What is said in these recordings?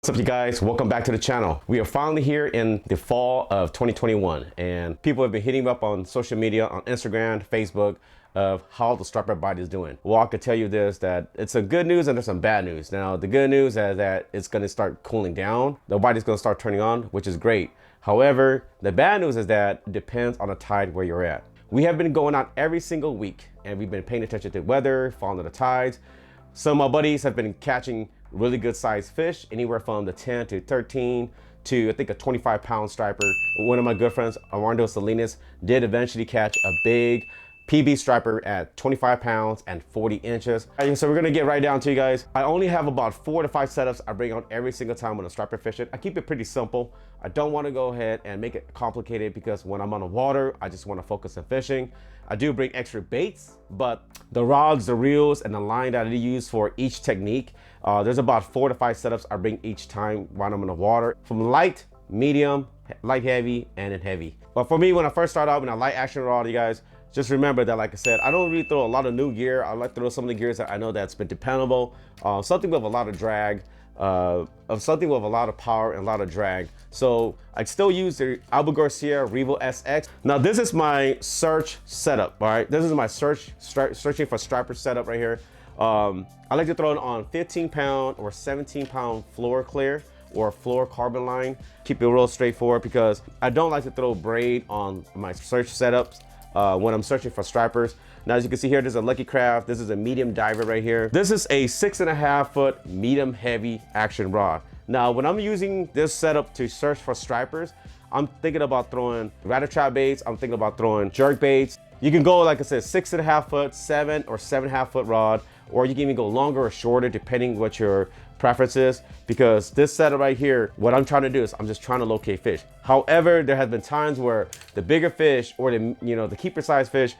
What's up, you guys? Welcome back to the channel. We are finally here in the fall of 2021, and people have been hitting me up on social media, on Instagram, Facebook, of how the striper bite is doing. Well, I could tell you this, that it's some good news and there's some bad news. Now, the good news is that it's going to start cooling down. The bite is going to start turning on, which is great. However, the bad news is that it depends on the tide where you're at. We have been going out every single week, and we've been paying attention to weather, following the tides. Some of my buddies have been catching really good sized fish, anywhere from the 10 to 13 to I think a 25-pound striper. One of my good friends, Armando Salinas, did eventually catch a big PB striper at 25 pounds and 40 inches. So we're gonna get right down to you guys. I only have about 4 to 5 setups I bring out every single time when I'm striper fishing. I keep it pretty simple. I don't want to go ahead and make it complicated because when I'm on the water, I just want to focus on fishing. I do bring extra baits, but the rods, the reels, and the line that I use for each technique, there's about 4 to 5 setups I bring each time when I'm in the water, from light, medium, light heavy, and then heavy. But for me, when I first start out with a light action rod, you guys, just remember that, like I said, I don't really throw a lot of new gear. I like to throw some of the gears that I know that's been dependable, something with a lot of drag, something with a lot of power and a lot of drag. So I still use the Alba Garcia Revo SX. Now this is my search setup, all right? This is my searching for striper setup right here. I like to throw it on 15-pound or 17-pound floor clear or floor carbon line. Keep it real straightforward because I don't like to throw braid on my search setups when I'm searching for stripers. Now, as you can see here, there's a Lucky Craft. This is a medium diver right here. This is a 6.5 foot medium heavy action rod. Now, when I'm using this setup to search for stripers, I'm thinking about throwing rattle trap baits. I'm thinking about throwing jerk baits. You can go, like I said, 6.5 foot, 7 or 7.5 foot rod, or you can even go longer or shorter depending what your preference is, because this setup right here, what I'm trying to do is I'm just trying to locate fish. However, there has been times where the bigger fish or the keeper size fish,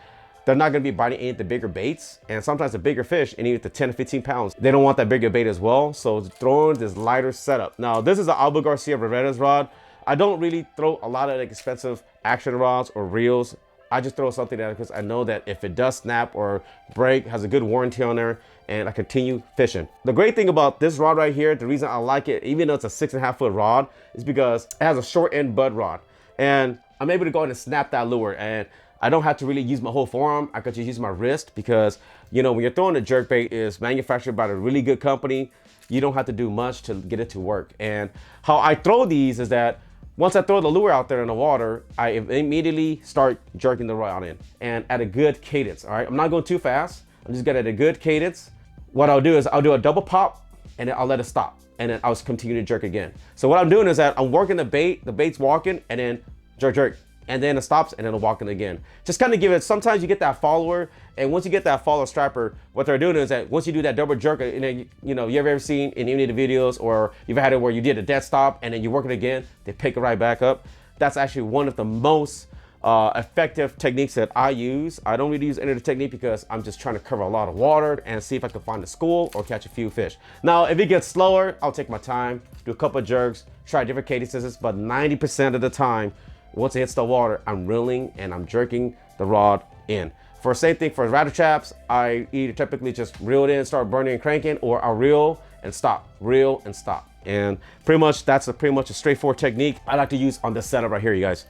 they're not going to be biting any of the bigger baits, and sometimes the bigger fish, any of the 10 to 15 pounds, they don't want that bigger bait as well. So throwing this lighter setup. Now this is an Alba Garcia Revetas rod. I don't really throw a lot of expensive action rods or reels. I just throw something that, because I know that if it does snap or break, has a good warranty on there, and I continue fishing. The great thing about this rod right here, the reason I like it, even though it's a 6.5 foot rod, is because it has a short end bud rod, and I'm able to go ahead and snap that lure, and I don't have to really use my whole forearm. I could just use my wrist, because when you're throwing a jerkbait, is manufactured by a really good company. You don't have to do much to get it to work. And how I throw these is that once I throw the lure out there in the water, I immediately start jerking the rod in, and at a good cadence. All right, I'm not going too fast. I'm just getting at a good cadence. What I'll do is I'll do a double pop, and then I'll let it stop, and then I'll continue to jerk again. So what I'm doing is that I'm working the bait's walking, and then jerk, and then it stops, and then it'll walk in again. Just kind of give it, sometimes you get that follower, and once you get that follower striper, what they're doing is that once you do that double jerk, and then, you ever seen in any of the videos, or you've had it where you did a dead stop, and then you work it again, they pick it right back up. That's actually one of the most effective techniques that I use. I don't really use any of the technique because I'm just trying to cover a lot of water and see if I can find a school or catch a few fish. Now, if it gets slower, I'll take my time, do a couple of jerks, try different cadences, but 90% of the time, once it hits the water, I'm reeling and I'm jerking the rod in. For same thing for rattle traps, I either typically just reel it in, start burning and cranking, or I'll reel and stop, reel and stop. And pretty much that's pretty much a straightforward technique I like to use on this setup right here, you guys.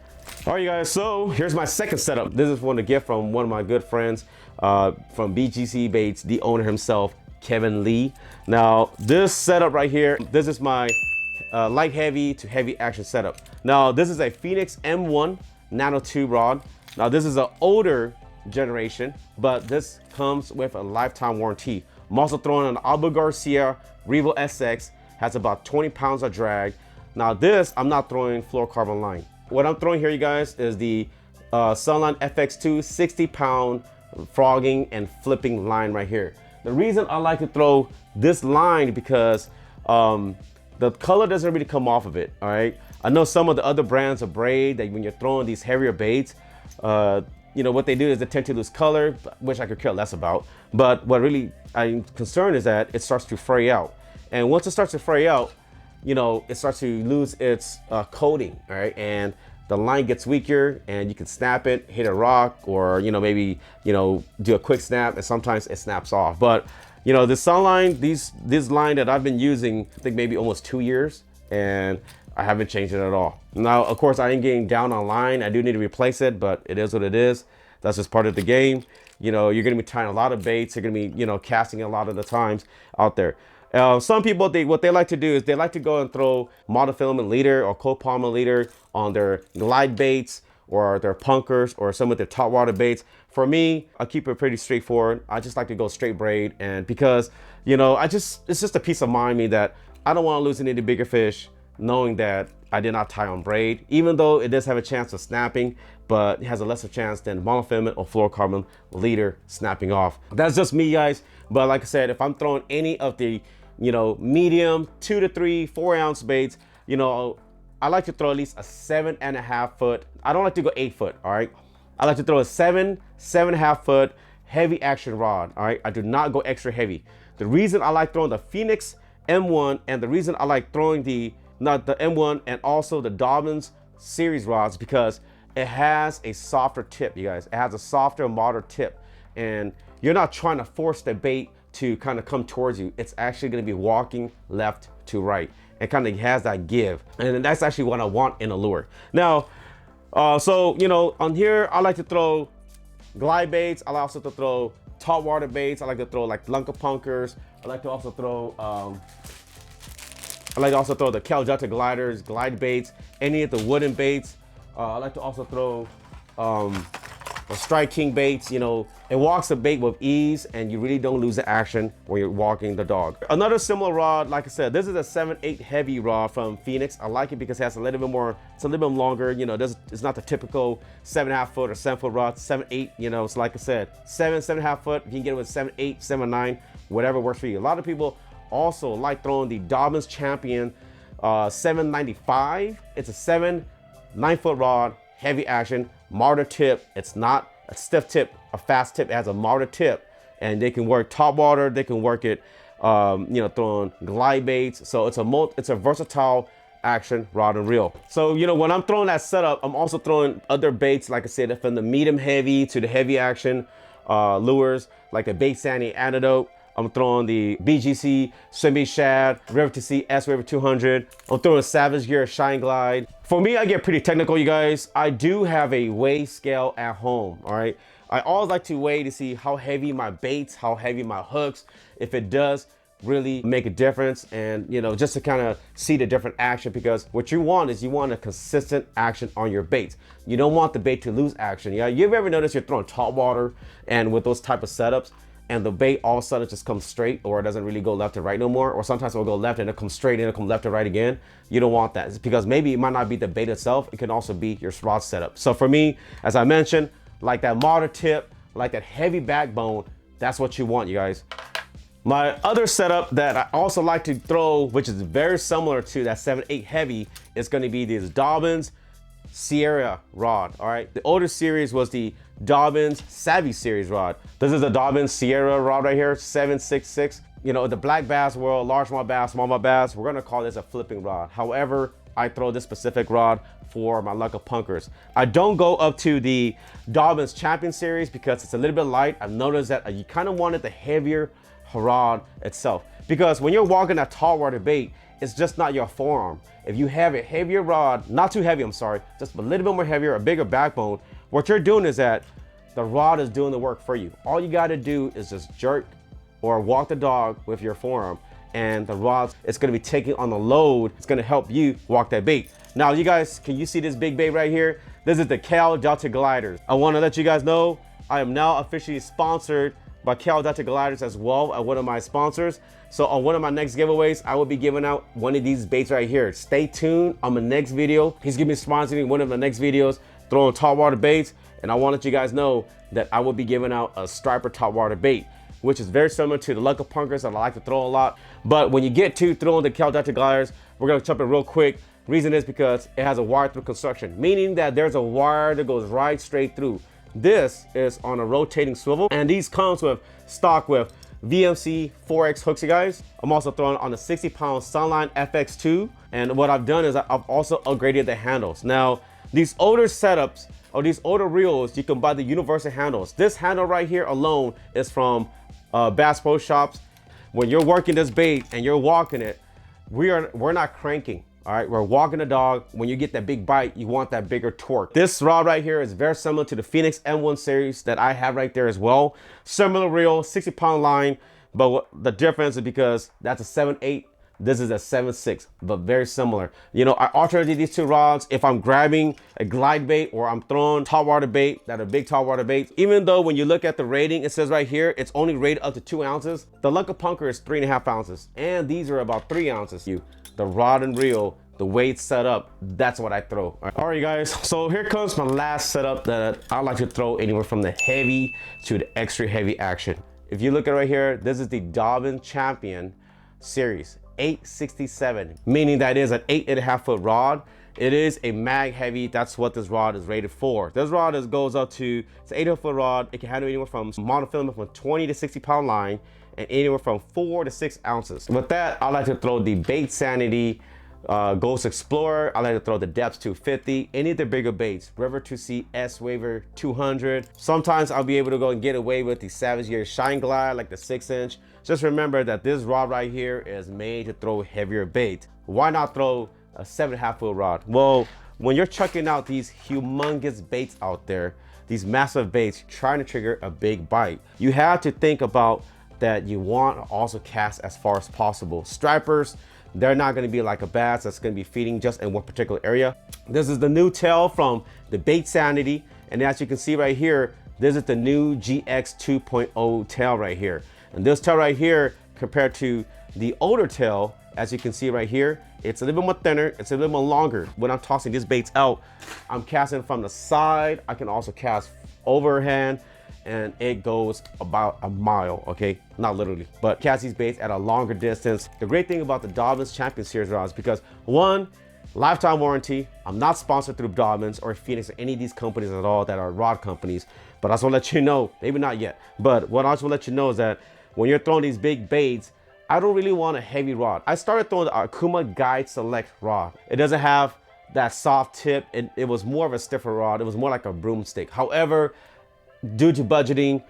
All right, you guys, so here's my second setup. This is one to get from one of my good friends from BGC Baits, the owner himself, Kevin Lee. Now, this setup right here, this is my light heavy to heavy action setup. Now this is a Phoenix M1 Nano 2 rod. Now this is an older generation, but this comes with a lifetime warranty. I'm also throwing an Alba Garcia Revo SX, has about 20 pounds of drag. Now this, I'm not throwing fluorocarbon line. What I'm throwing here, you guys, is the Sunline FX2 60-pound frogging and flipping line right here. The reason I like to throw this line because the color doesn't really come off of it, all right? I know some of the other brands of braid that when you're throwing these heavier baits, what they do is they tend to lose color, which I could care less about. But what really I'm concerned is that it starts to fray out. And once it starts to fray out, it starts to lose its coating, all right? And the line gets weaker, and you can snap it, hit a rock, or maybe do a quick snap, and sometimes it snaps off. But You know, the Sunline, this line that I've been using, I think maybe almost 2 years, and I haven't changed it at all. Now, of course, I ain't getting down on line. I do need to replace it, but it is what it is. That's just part of the game. You know, you're gonna be tying a lot of baits. You're gonna be, you know, casting a lot of the times out there. Some people, what they like to do is they like to go and throw monofilament leader or copolymer leader on their glide baits or their punkers or some of their top water baits. For me, I keep it pretty straightforward. I just like to go straight braid, and because, you know, it's just a peace of mind me that I don't want to lose any of the bigger fish knowing that I did not tie on braid, even though it does have a chance of snapping, but it has a lesser chance than monofilament or fluorocarbon leader snapping off. That's just me, guys. But like I said, if I'm throwing any of the, you know, medium 2 to 3, 4 ounce baits, you know, I like to throw at least a 7.5 foot. I don't like to go 8 foot, all right? I like to throw a 7.5 foot heavy action rod, all right? I do not go extra heavy. The reason I like throwing the Phoenix M1 and the reason I like throwing the M1 and also the Dobbins series rods, because it has a softer tip, you guys. It has a softer, modern tip, and you're not trying to force the bait to kind of come towards you. It's actually going to be walking left to right. It kind of has that give, and that's actually what I want in a lure. Now, so, you know, on here, I like to throw glide baits. I also like to throw top water baits. I like to throw like Lunker punkers. I like to also throw the Cal Delta gliders, glide baits, any of the wooden baits. I like to also throw Strike King baits. You know, it walks the bait with ease, and you really don't lose the action when you're walking the dog. Another similar rod, like I said, this is a 7/8 heavy rod from Phoenix. I like it because it has a little bit more, it's a little bit longer. You know, it's not the typical 7.5 foot or 7 foot rod, 7/8, you know, so like I said, 7.5 foot, you can get it with 7/8, 7/9, whatever works for you. A lot of people also like throwing the Dobbins Champion 795. It's a 7/9 foot rod, heavy action, martyr tip. It's not a stiff tip, a fast tip. It has a martyr tip, and they can work top water. They can work it, you know, throwing glide baits. So it's a versatile action rod and reel. So, you know, when I'm throwing that setup, I'm also throwing other baits, like I said, from the medium heavy to the heavy action lures, like the Baitsanity Antidote. I'm throwing the BGC, Swim Shad, River to Sea, S River 200. I'm throwing Savage Gear, Shine Glide. For me, I get pretty technical, you guys. I do have a weigh scale at home, all right? I always like to weigh to see how heavy my baits, how heavy my hooks, if it does really make a difference, and, you know, just to kind of see the different action, because what you want is you want a consistent action on your baits. You don't want the bait to lose action. Yeah, you ever notice you're throwing top water and with those type of setups, and the bait all of a sudden just comes straight, or it doesn't really go left to right no more, or sometimes it'll go left and it'll come straight and it'll come left to right again. You don't want that. It's because maybe it might not be the bait itself, it can also be your rod setup. So for me, as I mentioned, like that martyr tip, like that heavy backbone, that's what you want, you guys. My other setup that I also like to throw, which is very similar to that 7/8 heavy, is going to be this Dobbins Sierra rod. All right, the older series was the Dobbins Savvy series rod. This is the Dobbins Sierra rod right here, 766. You know, the black bass world, largemouth bass, smallmouth bass, we're gonna call this a flipping rod. However, I throw this specific rod for my Lunker punkers. I don't go up to the Dobbins Champion series because it's a little bit light. I've noticed that you kind of wanted the heavier rod itself, because when you're walking that tall water bait, it's just not your forearm. If you have a heavier rod, not too heavy, I'm sorry, just a little bit more heavier, a bigger backbone, what you're doing is that the rod is doing the work for you. All you got to do is just jerk or walk the dog with your forearm, and the rod, it's going to be taking on the load. It's going to help you walk that bait. Now, you guys, can you see this big bait right here? This is the Cal Delta gliders. I want to let you guys know I am now officially sponsored by Cal Delta gliders as well, at one of my sponsors. So on one of my next giveaways, I will be giving out one of these baits right here. Stay tuned on my next video. He's gonna be sponsoring one of my next videos, throwing top water baits, and I want to let you guys know that I will be giving out a striper top water bait, which is very similar to the Lunker punkers that I like to throw a lot. But when you get to throwing the Cal Delta gliders, we're gonna jump in real quick. Reason is because it has a wire through construction, meaning that there's a wire that goes right straight through. This is on a rotating swivel, and these comes with stock with VMC 4X hooks, you guys. I'm also throwing on the 60-pound Sunline FX2, and what I've done is I've also upgraded the handles. Now, these older setups or these older reels, you can buy the universal handles. This handle right here alone is from Bass Pro Shops, when you're working this bait and you're walking it, we're not cranking. All right, we're walking the dog. When you get that big bite, you want that bigger torque. This rod right here is very similar to the Phoenix M1 series that I have right there as well. Similar reel, 60-pound line, but the difference is because that's a 7.8, this is a 7.6, but very similar. You know, I alternate these two rods if I'm grabbing a glide bait or I'm throwing topwater bait that are big topwater baits. Even though when you look at the rating, it says right here, it's only rated up to 2 ounces. The Lunker Punker is 3.5 ounces, and these are about 3 ounces. The rod and reel, the way it's set up, that's what I throw. All right, guys, so here comes my last setup that I like to throw anywhere from the heavy to the extra heavy action. If you look at right here, this is the Dobbin Champion series 867, meaning that is an 8.5 foot rod. It is a mag heavy. That's what this rod is rated for. This rod goes up to, it's an 8.5 foot rod. It can handle anywhere from monofilament from 20 to 60 pound line and anywhere from 4 to 6 ounces. With that, I like to throw the Baitsanity Ghost Explorer. I like to throw the Depths 250, any of the bigger baits, River 2C, S-Waver 200. Sometimes I'll be able to go and get away with the Savage Gear Shine Glide, like the 6-inch. Just remember that this rod right here is made to throw heavier bait. Why not throw a 7.5 foot rod? Well, when you're chucking out these humongous baits out there, these massive baits trying to trigger a big bite, you have to think about that you want to also cast as far as possible. Stripers, they're not going to be like a bass that's going to be feeding just in one particular area. This is the new tail from the Baitsanity, and as you can see right here, this is the new GX 2.0 tail right here. And this tail right here, compared to the older tail, as you can see right here, it's a little bit more thinner, it's a little more longer. When I'm tossing these baits out, I'm casting from the side. I can also cast overhand, and it goes about a mile, okay? Not literally, but cast these baits at a longer distance. The great thing about the Dobbins Champion Series rods, because one, lifetime warranty. I'm not sponsored through Dobbins or Phoenix or any of these companies at all that are rod companies, but I just want to let you know, maybe not yet, but what I just want to let you know is that when you're throwing these big baits, I don't really want a heavy rod. I started throwing the Akuma Guide Select rod. It doesn't have that soft tip. It was more of a stiffer rod. It was more like a broomstick. However, due to budgeting,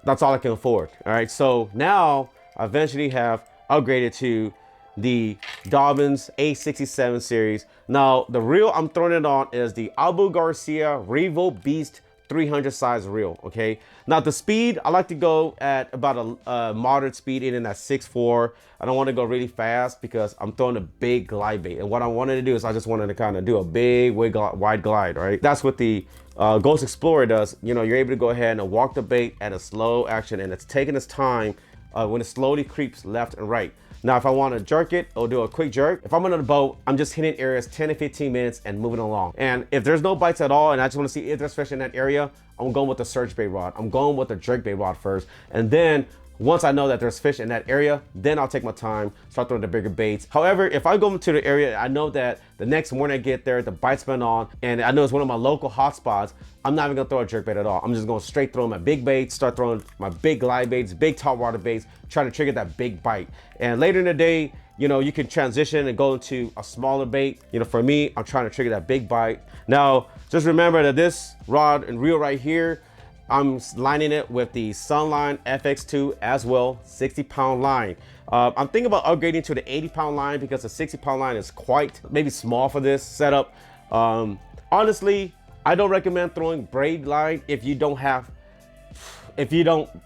that's all I can afford. All right, so now I eventually have upgraded to the Dobbins A67 series. Now the reel I'm throwing it on is the Abu Garcia Revo Beast 300 size reel. Okay, now the speed, I like to go at about a moderate speed, in that 6.4. I don't want to go really fast because I'm throwing a big glide bait, and what I wanted to do is I just wanted to kind of do a big wide glide. Right, that's what the Ghost Explorer does. You know, you're able to go ahead and walk the bait at a slow action, and it's taking its time when it slowly creeps left and right. Now, if I want to jerk it, I'll do a quick jerk. If I'm on the boat, I'm just hitting areas 10 to 15 minutes and moving along. And if there's no bites at all, and I just want to see if there's fish in that area, I'm going with the search bait rod. I'm going with the jerk bait rod first. And then once I know that there's fish in that area, then I'll take my time, start throwing the bigger baits. However, if I go into the area, I know that the next morning I get there, the bite's been on, and I know it's one of my local hotspots, I'm not even gonna throw a jerk bait at all. I'm just going straight throw my big baits, start throwing my big glide baits, big topwater baits, trying to trigger that big bite. And later in the day, you know, you can transition and go into a smaller bait. You know, for me, I'm trying to trigger that big bite. Now, just remember that this rod and reel right here, I'm lining it with the Sunline FX2 as well, 60-pound line. I'm thinking about upgrading to the 80-pound line because the 60-pound line is quite maybe small for this setup. Honestly, I don't recommend throwing braid line if you don't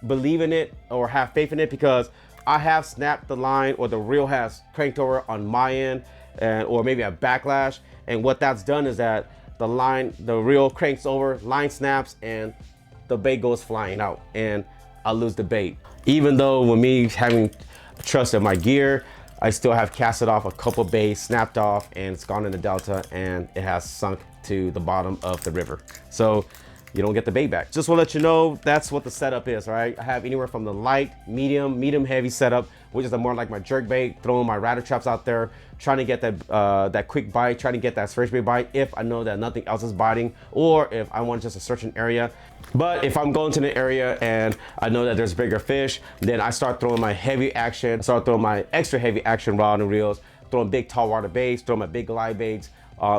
believe in it or have faith in it, because I have snapped the line, or the reel has cranked over on my end, or maybe a backlash. And what that's done is that the reel cranks over, line snaps, and the bait goes flying out, and I lose the bait. Even though with me having trust in my gear, I still have casted off a couple baits, snapped off, and it's gone in the delta, and it has sunk to the bottom of the river. So you don't get the bait back. Just want to let you know that's what the setup is, all right? I have anywhere from the light, medium heavy setup, which is more like my jerk bait, throwing my rattle traps out there, trying to get that quick bite, trying to get that search bait bite if I know that nothing else is biting, or if I want just a certain area. But if I'm going to the area and I know that there's bigger fish, then I start throwing my heavy action, start throwing my extra heavy action rod and reels, throwing big tall water baits, throwing my big glide baits,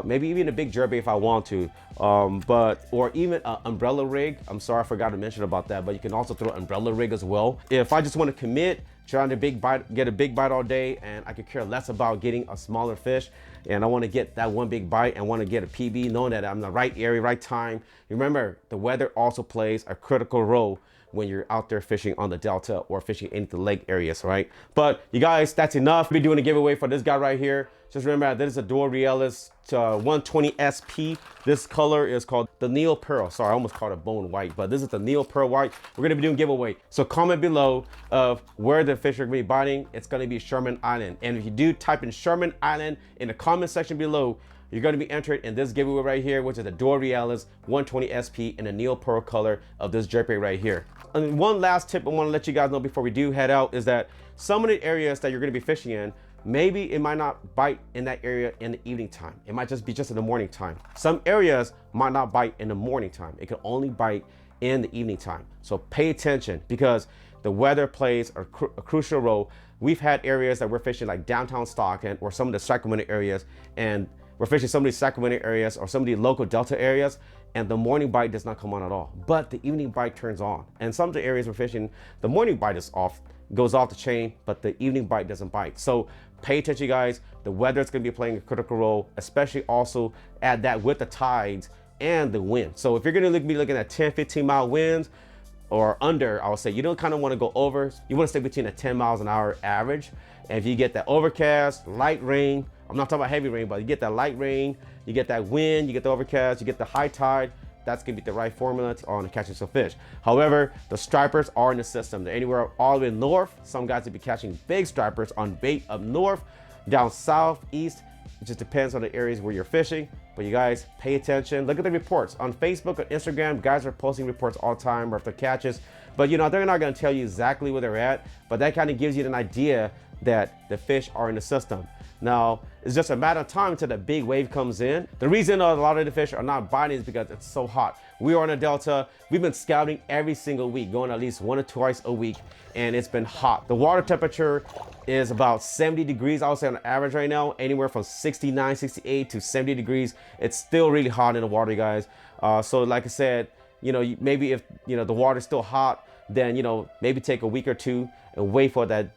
maybe even a big jerkbait if I want to, or even an umbrella rig. I'm sorry, I forgot to mention about that, but you can also throw an umbrella rig as well. If I just want to commit, trying to get a big bite all day, and I could care less about getting a smaller fish, and I want to get that one big bite and want to get a PB, knowing that I'm in the right area, right time. Remember, the weather also plays a critical role when you're out there fishing on the delta or fishing into the lake areas, right? But you guys, that's enough. We're doing a giveaway for this guy right here. Just remember, this is a Dual Realis 120 SP. This color is called the Neo Pearl. Sorry, I almost called it bone white, but this is the Neo Pearl white. We're gonna be doing giveaway. So comment below of where the fish are gonna be biting. It's gonna be Sherman Island. And if you do type in Sherman Island in the comment section below, you're going to be entered in this giveaway right here, which is the Dual Realis 120 SP in the Neo Pearl color of this jerkbait right here. And one last tip I want to let you guys know before we do head out is that some of the areas that you're going to be fishing in, maybe it might not bite in that area in the evening time. It might just be in the morning time. Some areas might not bite in the morning time. It can only bite in the evening time. So pay attention, because the weather plays a crucial role. We've had areas that we're fishing like downtown Stockton or some of the Sacramento areas, and we're fishing some of these Sacramento areas or some of the local Delta areas, and the morning bite does not come on at all, but the evening bite turns on. And some of the areas we're fishing, the morning bite is off, goes off the chain, but the evening bite doesn't bite. So pay attention, guys. The weather is going to be playing a critical role, especially also add that with the tides and the wind. So if you're going to be looking at 10, 15 mile winds or under, I would say you don't kind of want to go over. You want to stay between a 10 miles an hour average. And if you get that overcast, light rain, I'm not talking about heavy rain, but you get that light rain, you get that wind, you get the overcast, you get the high tide, that's gonna be the right formula on catching some fish. However, the stripers are in the system. They're anywhere all the way north. Some guys will be catching big stripers on bait up north, down south, east. It just depends on the areas where you're fishing. But you guys, pay attention. Look at the reports on Facebook or Instagram. Guys are posting reports all the time of their catches. But you know, they're not gonna tell you exactly where they're at, but that kind of gives you an idea that the fish are in the system. Now, it's just a matter of time until the big wave comes in. The reason a lot of the fish are not biting is because it's so hot. We are on a delta. We've been scouting every single week, going at least 1 or 2 times a week, and it's been hot. The water temperature is about 70 degrees, I would say on average right now, anywhere from 69, 68 to 70 degrees. It's still really hot in the water, guys. So like I said, you know, maybe if, you know, the water's still hot, then, you know, maybe take a week or two and wait for that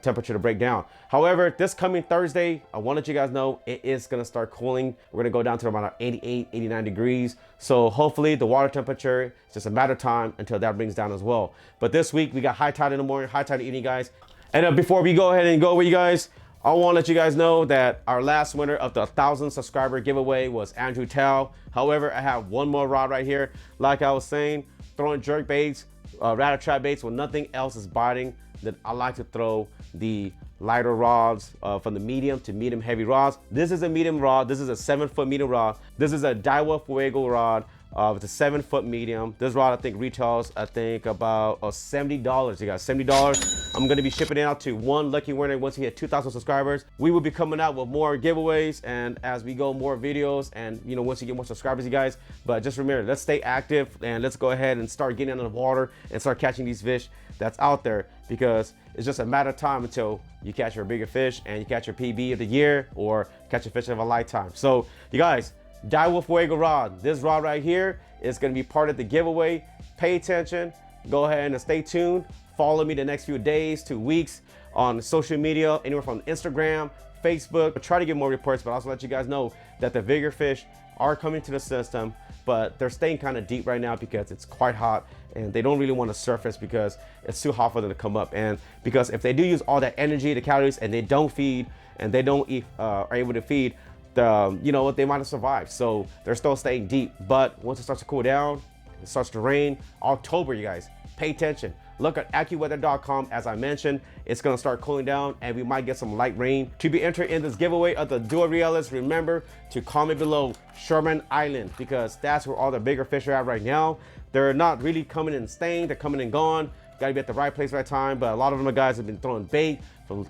temperature to break down. However, this coming Thursday, I want to let you guys know it is going to start cooling. We're going to go down to about 88, 89 degrees. So hopefully the water temperature, it's just a matter of time until that brings down as well. But this week we got high tide in the morning, high tide in the evening, guys. And before we go ahead and go with you guys, I want to let you guys know that our last winner of the 1,000 subscriber giveaway was Andrew Tao. However, I have one more rod right here. Like I was saying, throwing jerk baits, rattle trap baits when nothing else is biting, then I like to throw the lighter rods from the medium to medium heavy rods. This is a medium rod. This is a 7-foot medium rod. This is a Daiwa Fuego rod. It's a 7-foot medium. This rod I think retails about $70. You got $70. I'm gonna be shipping it out to one lucky winner once we hit 2,000 subscribers. We will be coming out with more giveaways, and as we go, more videos, and you know, once you get more subscribers, you guys. But just remember, let's stay active and let's go ahead and start getting into the water and start catching these fish that's out there, because it's just a matter of time until you catch your bigger fish and you catch your PB of the year or catch a fish of a lifetime. So you guys, Daiwa Fuego rod. This rod right here is going to be part of the giveaway. Pay attention. Go ahead and stay tuned. Follow me the next few days to weeks on social media, anywhere from Instagram, Facebook. I'll try to get more reports, but also let you guys know that the bigger fish are coming to the system, but they're staying kind of deep right now because it's quite hot and they don't really want to surface because it's too hot for them to come up. And because if they do use all that energy, the calories, and they don't feed and they don't eat, are able to feed, you know what, they might have survived. So they're still staying deep. But once it starts to cool down, it starts to rain, October, you guys, pay attention. Look at AccuWeather.com. As I mentioned, it's gonna start cooling down and we might get some light rain. To be entered in this giveaway of the Dual Realis, remember to comment below Sherman Island, because that's where all the bigger fish are at right now. They're not really coming and staying, they're coming and gone. Gotta be at the right place, right time. But a lot of them guys have been throwing bait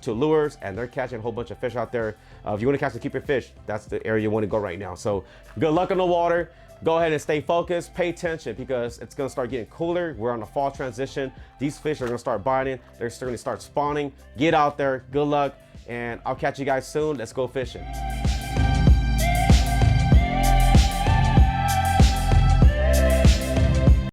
to lures and they're catching a whole bunch of fish out there. If you want to catch and keep your fish, that's the area you want to go right now. So good luck on the water. Go ahead and stay focused, pay attention, because it's gonna start getting cooler. We're on a fall transition. These fish are gonna start biting. They're gonna start spawning. Get out there, good luck, and I'll catch you guys soon. Let's go fishing.